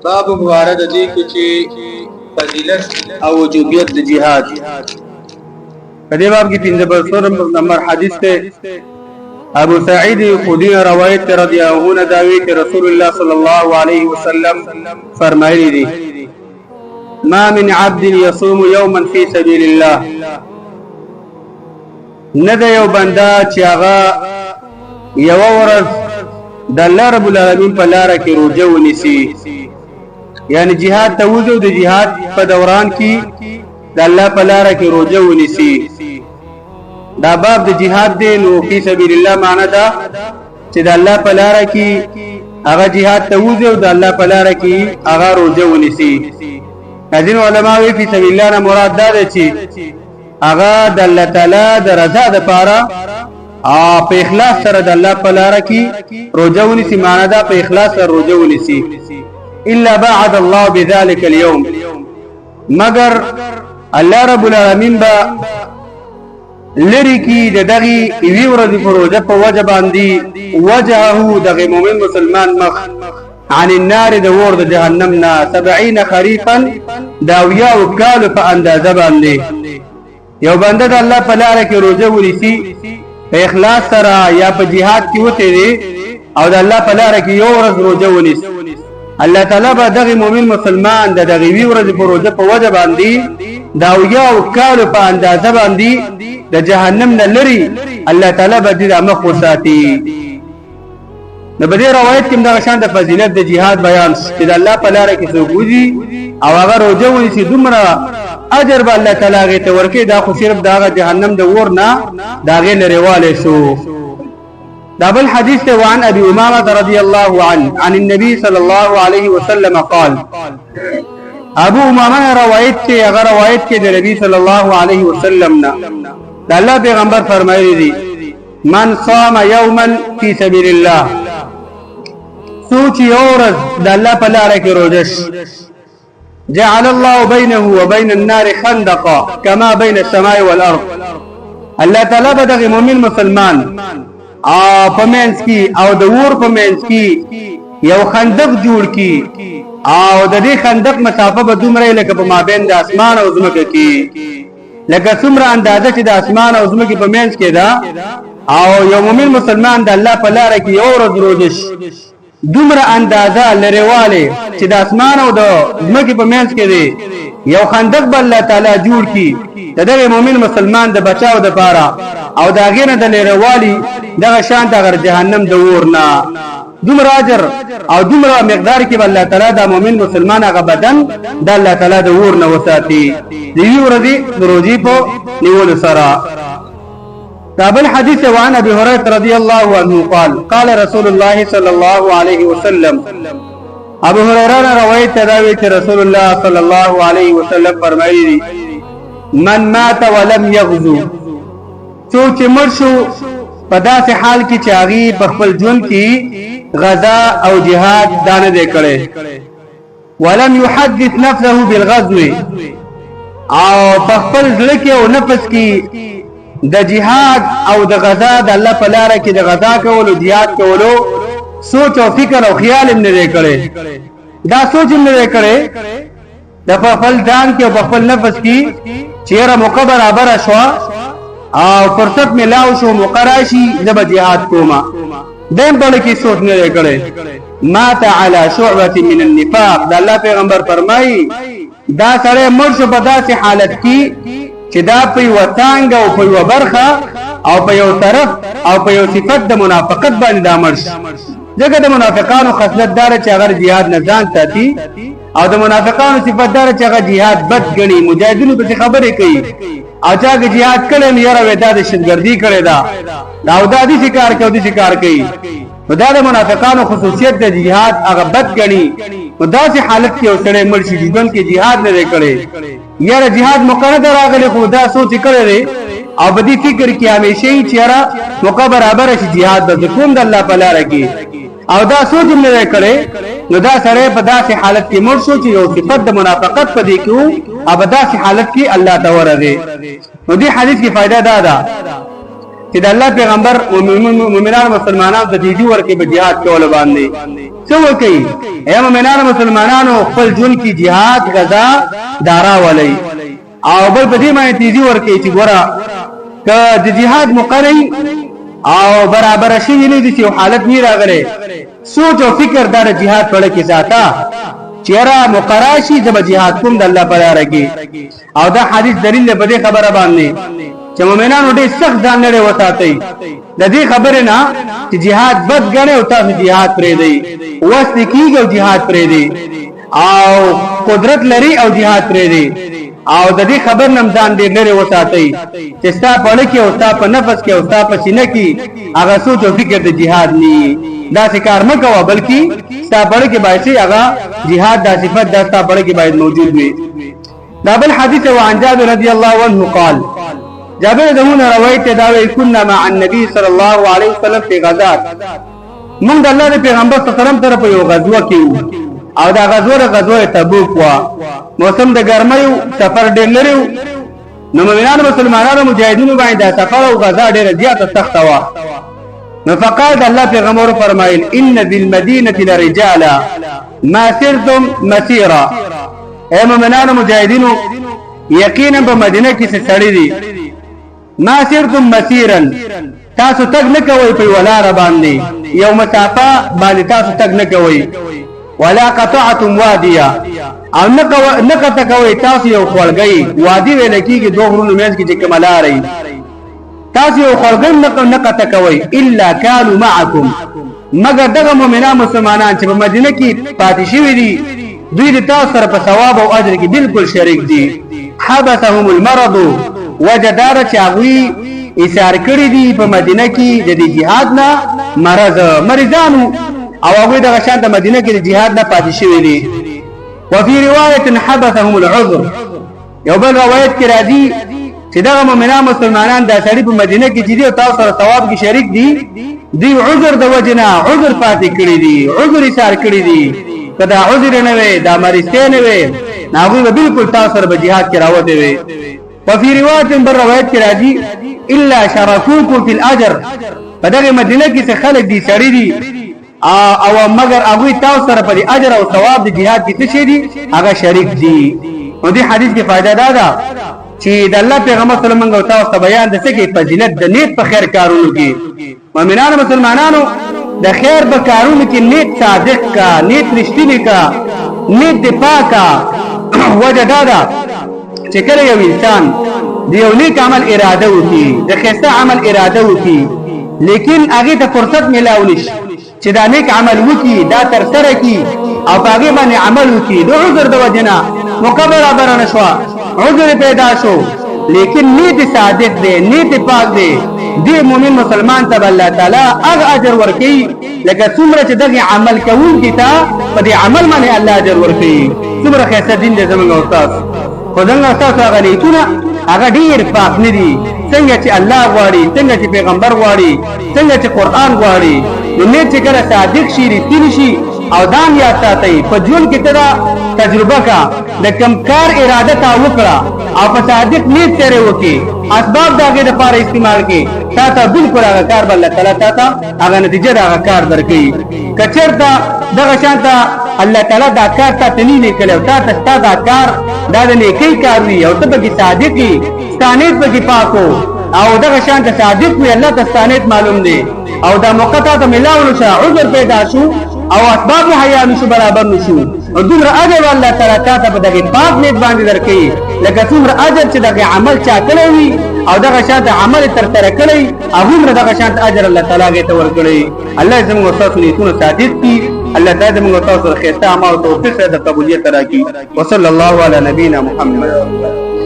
باب مبارد دي کې فضیلت او وجوبیت د جهاد. په دې باب کې 15 نمبر حدیث ته ابو سعید خدری روایت رضی الله عنه داوی چې رسول الله صلی الله علیه وسلم فرمایلی دي ما من عبد يصوم يوما في سبيل الله ند یو بندا چې هغه یو ورځ د الله رب العالمین په لار کې روزه ونیسي، یعنی جهاد ته وځو د جهاد په دوران کې د الله په لار کې روزه ونیسي. دا باب د جهاد دی. نو فی سبیل الله معنا دا چې د الله په لار کې هغه جهاد ته وځو د الله په لار کې هغه روزه ونیسي. ځین علماء وی فی سبیل الله نه مراد دا دی چې هغه د الله تعالی د رضا لپاره په اخلاص سره د الله په لار کې روزه ونیسي. معنا دا په اخلاص سره روزه ونیسي. الا بعد الله بذلك اليوم، مگر الله رب العالمین با لری کی دغه وی ورځ په روزه په وجه باندې وجهه دغه مؤمن مسلمان مخ عن النار د ور د جهنم نا 70 خریفا داویا وکاله په اندازه باندې. یو بنده د الله په لار کې روزه ونیسي په اخلاص سره یا په jihad کې وته دي او د الله په لار کې یو ورځ روزه ونیسي، الله تعالی به دغه مؤمن مسلمان د دغه وی ورځ په روزه په وجه باندې داویا وکاله په اندازه باندې د جهنم نه لري الله تعالی به دې مخ وساتي. نو په دې روایت کې دا شان د فضیلت د جهاد بیان چې د الله په لار کې څوک وځي او هغه روزه ونیسي دومره اجر به الله تعالی ته ورکړي. دا خو صرف دا جهنم د ور نه داغه لريواله شو. دا بل حدیث ته وان ابي امامه رضی الله عنه عن النبي صلى الله عليه وسلم قال، ابو امامه روایت ته هغه روایت کې د نبی صلی الله علیه وسلم نه د الله پیغمبر فرمایلی دي من صام يوما في سبيل الله، سوچ یورز د الله په لار کې روزش جعل الله بينه وبين النار خندقا كما بين السماء والارض. الله تعالی به دغه مؤمن مسلمان په منځ کې او د ور په منځ کې یو خندق جوړ کی او د دې خندق مسافه به دومره لکه په مابین د اسمان او زمکه کې، لکه څومره اندازه چې د اسمان او زمکه په منځ کې ده. او یو مؤمن مسلمان د الله په لار کې یو ورځ روزش دومره اندازه لريواله چې د اسمان او د زمکه په منځ کې دی یو خندق بل الله تعالی جوړ کی دغه مؤمن مسلمان د بچاو د پاره او دا غینه د لريوالي دغه شان د جهنم د ورنا دومره اجر او دومره مقدار کې الله تعالی د مؤمن مسلمان هغه بدن د الله تعالی د ورنا وساتي دی ورځي روزي په نیول سره. قابل حديث وعن ابي هريره رضي الله عنه قال قال رسول الله صلى الله عليه وسلم، ابو هريره روایت داوی چې رسول الله صلى الله عليه وسلم فرمایلی من مات ولم يغزو، څوک چې مړ شو په داسې حال کې چې هغه په خپل ژوند کې غزا او جهاد دانه دې کړي، ولم يحدث نفسه بالغزو، او په خپل ځل کې او نفس کې د جهاد او د غزا د الله په لار کې د غزا کولو جهاد کولو سوچ او فکر او خیال هم نه کړي. دا سوچ هم نه کړي د خپل ځان کې او خپل نفس کې چیرې موقع برابر شو او فرصت ملاو شو مقراشي د جهاد کوما دیم په کې سوچ نه کړي. مات على شعبة من النفاق، د الله پیغمبر فرمایي دا سره مړ شو په داسې حالت کې چې دا په وطنګ او په برخه او په یو طرف او په یو صفت د منافقت باندې دامرش. دغه د منافقانو خصلت دار چې هغه jihad نه ځان ساتي او د منافقانو صفت دار چې هغه jihad بد غني مجاهدینو په خبرې کوي او چې هغه jihad کړي نه یاره ودا د شتګردي کړي دا او د دې شکار کوي د شکار کوي. دا د منافقانو خصوصیت د jihad هغه بد غني په داسې حالت کې اوسړې مرشي ژوند کې jihad نه کړي یاره jihad مقرر راغلي خو دا سوچ کړي او بدی فکر کې همیشه یې چیرې موقع برابر شي jihad د کوم د الله په لار کې او دا سوچ نه کړي. نو دا سره په داسې حالت کې مړ شو چې یو صفت د منافقت په دې کې او په داسې حالت کې الله ته ورده. نو دې حدیث کې فائدہ دا ده چې د الله پیغمبر او مؤمنان مسلمانانو د دې ورکه په jihad کول باندې څه وکړي اے مومنانو مسلمانانو خپل جون کی jihad غزا دارا ولي او بل بدی باندې تیزی ورکړي چې ګوره ک د jihad مقرری او برابر شي نه دي چې حالت نه راغله سوچ او فکر دار jihad پړ کې ذاتا چیرې مقراشي د jihad کوم د الله په لار کې او دا حدیث دلیل به خبره باندې چې مؤمنانو ډېر سخت ځان لري وساتي د دې خبره نه چې jihad بد غنه او تاسو jihad پرې دی وست کیږي او jihad پرې دی او قدرت لري او jihad پرې دی او د دې خبر نم ځان ډېر لري وساتي چې ستا په لکه او ستا په نفس کې او ستا په سینې کې هغه سوچ او فکر د jihad نه دا کار مه کوه بلکې ستا په لکه باید هغه jihad د صفات د ستا په لکه باید موجود وي دا بل حدیث وعن جابر رضی الله عنه قال جابر دمون روایت دا وی كنا مع النبي صلى الله عليه وسلم في غزات موږ د الله پیغمبر صلی الله علیه وسلم طرف یو غزوه کې او دا غزوه تبوک وا موسم د ګرمۍ سفر ډېر لري نو موږ مسلمانانو مجاهدینو باندې دا سفر او غزا ډېر زیاته سخت وا نو فقال الله پیغمبر فرمایل ان بالمدینه لرجالا ما سرتم مسیرا اے مومنانو مجاهدینو یقینا په مدینه کې څه سړی دي ما سرتم مسیرا تاسو تک نه کوي په ولار باندې یو مسافه باندې تاسو تک نه کوي ولا قطعتم واديا او نه قطع کوي تاسو یو خلګي وادي ویل کېږي دوه غرونو مېز کې چې کملاري تاسو یو خلګي نه قطع کوي الا كانوا معكم مگر دغه مؤمنان مسلمانان چې په مدینه کې پاتې شوي دي دوی د تاسو سره په ثواب او اجر کې بالکل شریک دي حبسهم المرض وجدار چاغوي ایثار کړی دي په مدینه کې د jihad نه مریضانو او هغه د غشان د مدینه کې د jihad نه پاتې شوی دي وفي روایت حبسهم العذر یو بل روایت کې راځي چې دغه مؤمنان مسلمانان د سړي په مدینه کې چې دي او تاسو سره ثواب کې شریک دي دی عذر د وجنا عذر پاتې کړی دي عذر ایثار کړی دي کدا عذر نه وي دا مریضته نه وي هغه بالکل تاسو سره په jihad کې راوته وي وفي روایت بر روایت کې راځي الا شرفوكم في الاجر فدغه مدینه کې څه خلک دي سړي دي او مگر هغه تاسو سره په اجر او ثواب د jihad کې څه دي هغه شریک دي نو دې حدیث کې فائدہ ده چې د الله پیغمبر صلی الله علیه وسلم تاسو ته بیان د څه کې فضیلت د نیت په خیر کارونو کې مؤمنانو مسلمانانو د خیر په کارونو کې نیت صادق کا نیت رښتینی کا نیت د پاکا وجه دا چې کله یو انسان د یو نیک عمل اراده وکړي د خیسته عمل اراده وکړي لیکن هغه ته فرصت ملاو نشي چې دا نیک عمل وکړي دا تر سره کی او هغه باندې عمل وکړي د عذر د وجنا مقابله برانه شو عذر پیدا شو لیکن نیت صادق دی نیت پاک دی دی مومن مسلمان ته الله تعالی هغه اجر ورکړي لکه څومره چې دغه عمل کوونکی ته په دې عمل باندې الله اجر ورکړي څومره خیسته دین دې زموږ استاد خدای تاسو هغه نیتونه هغه ډیر پاک نه دي څنګه چې الله غواړي څنګه چې پیغمبر غواړي څنګه چې قران غواړي نو نه چې کله صادق شي رښتینی شي او دام یا ساتي په ژوند کې تدا تجربه کا د کم کار اراده تا وکړه او په صادق نیت سره وکي اسباب داګه لپاره استعمال کې تا ته بالکل هغه کار بل تعالی تا هغه نتیجه دا هغه کار درکې کچرتا دغه شانته الله تعالی دا کار ته تنی نه کړو تا ته دا کار دا د نیکی کار وی او ته به صادقي ستانیت به پاکو او دغه شانته صادق وی الله ته ستانیت معلوم دی او دا موقته ته ملاو نشه عذر پیدا شو او اسباب حیا نشو برابر نشو او دومره اجر الله تعالی ته په دغه پاک نیت باندې درکې لکه څومره اجر چې دغه عمل چا کړی وي او دغه شانته عمل تر سره کړی هغه دغه شانته اجر الله تعالی ته ورکړي الله زموږ تاسو نیتونه صادق کړي الله تعالی زموږ تاسو خیرته اعمال او توفیق د قبولیت راکړي وصلی الله علی نبینا محمد